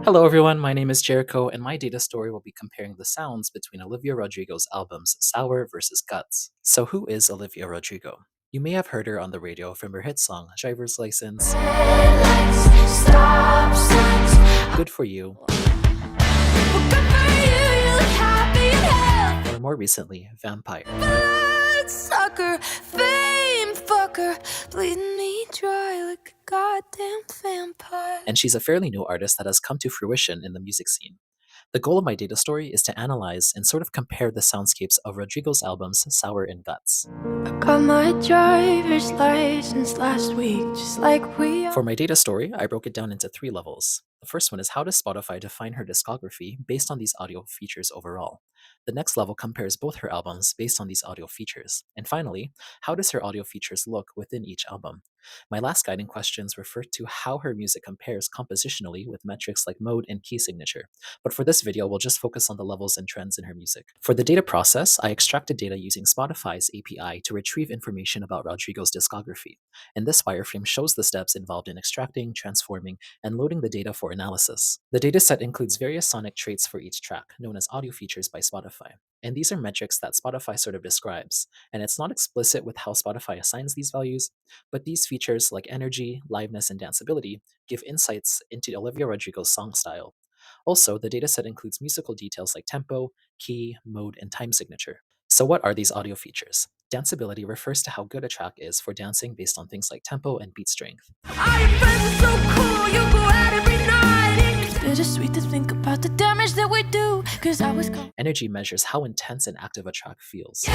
Hello everyone, my name is Jericho, and my data story will be comparing the sounds between Olivia Rodrigo's albums Sour versus Guts. So who is Olivia Rodrigo? You may have heard her on the radio from her hit song Driver's License, Good For You, or more recently, Vampire. Sucker, fame fucker, bleeding me dry like a goddamn vampire. And she's a fairly new artist that has come to fruition in the music scene. The goal of my data story is to analyze and sort of compare the soundscapes of Rodrigo's albums Sour and Guts. I got my driver's license last week, just like we For my data story, I broke it down into 3 levels. The first one is how does Spotify define her discography based on these audio features overall? The next level compares both her albums based on these audio features. And finally, how does her audio features look within each album? My last guiding questions refer to how her music compares compositionally with metrics like mode and key signature. But for this video, we'll just focus on the levels and trends in her music. For the data process, I extracted data using Spotify's API to retrieve information about Rodrigo's discography. And this wireframe shows the steps involved in extracting, transforming, and loading the data for analysis. The dataset includes various sonic traits for each track, known as audio features by Spotify. And these are metrics that Spotify sort of describes, and it's not explicit with how Spotify assigns these values, but these features like energy, liveness, and danceability give insights into Olivia Rodrigo's song style. Also, the dataset includes musical details like tempo, key, mode, and time signature. So what are these audio features? Danceability refers to how good a track is for dancing based on things like tempo and beat strength. bittersweet to think about the damage that we do, cause I was gone. Energy measures how intense and active a track feels.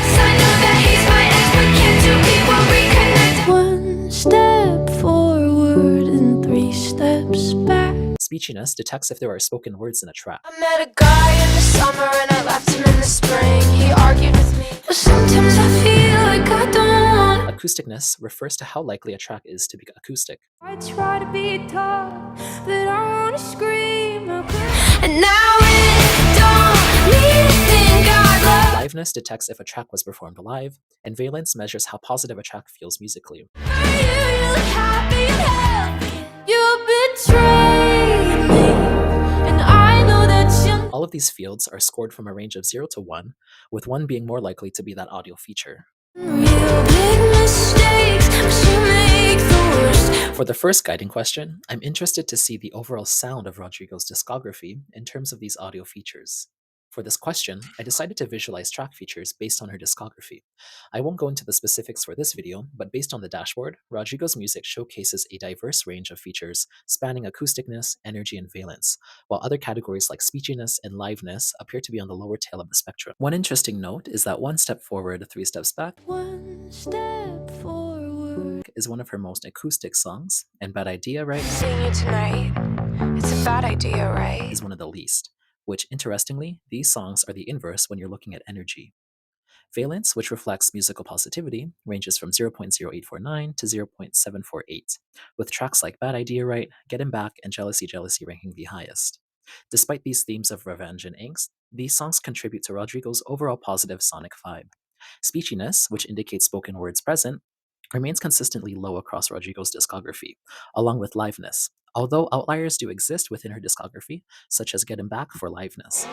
One step forward and 3 steps back. Speechiness detects if there are spoken words in a track. I met a guy in the summer and I left him in the spring. He argued with me, but sometimes I feel like I don't want. Acousticness refers to how likely a track is to be acoustic. I try to be tough, but I wanna scream. And now it don't need to think I love. Liveness detects if a track was performed live, and valence measures how positive a track feels musically. You look happy and healthy. You betrayed me, and I know that you. All of these fields are scored from a range of 0 to 1, with 1 being more likely to be that audio feature. Real big mistakes, but you make the worst. For the first guiding question, I'm interested to see the overall sound of Rodrigo's discography in terms of these audio features. For this question, I decided to visualize track features based on her discography. I won't go into the specifics for this video, but based on the dashboard, Rodrigo's music showcases a diverse range of features spanning acousticness, energy, and valence, while other categories like speechiness and liveness appear to be on the lower tail of the spectrum. One interesting note is that 1 step forward, 3 steps back 1 step forward. is one of her most acoustic songs, and Bad Idea, Right? Seeing you tonight, it's a bad idea, right? is one of the least, which, interestingly, these songs are the inverse when you're looking at energy. Valence, which reflects musical positivity, ranges from 0.0849 to 0.748, with tracks like Bad Idea, Right, Get Him Back, and Jealousy, Jealousy ranking the highest. Despite these themes of revenge and angst, these songs contribute to Rodrigo's overall positive sonic vibe. Speechiness, which indicates spoken words present, remains consistently low across Rodrigo's discography, along with liveness, although outliers do exist within her discography, such as Get Him Back for liveness.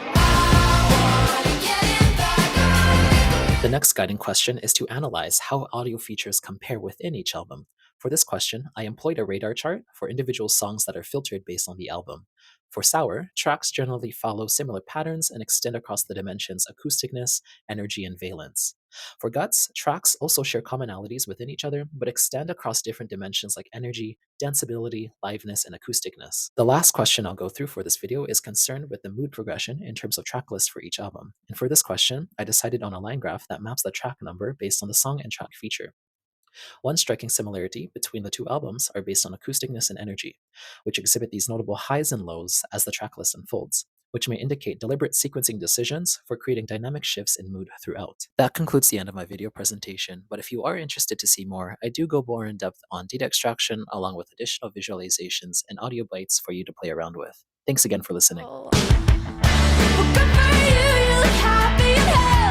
The next guiding question is to analyze how audio features compare within each album. For this question, I employed a radar chart for individual songs that are filtered based on the album. For Sour, tracks generally follow similar patterns and extend across the dimensions acousticness, energy, and valence. For Guts, tracks also share commonalities within each other, but extend across different dimensions like energy, danceability, liveness, and acousticness. The last question I'll go through for this video is concerned with the mood progression in terms of track list for each album. And for this question, I decided on a line graph that maps the track number based on the song and track feature. One striking similarity between the 2 albums are based on acousticness and energy, which exhibit these notable highs and lows as the track list unfolds, which may indicate deliberate sequencing decisions for creating dynamic shifts in mood throughout. That concludes the end of my video presentation, but if you are interested to see more, I do go more in depth on data extraction along with additional visualizations and audio bites for you to play around with. Thanks again for listening. Well, good for you, you look happy and healthy.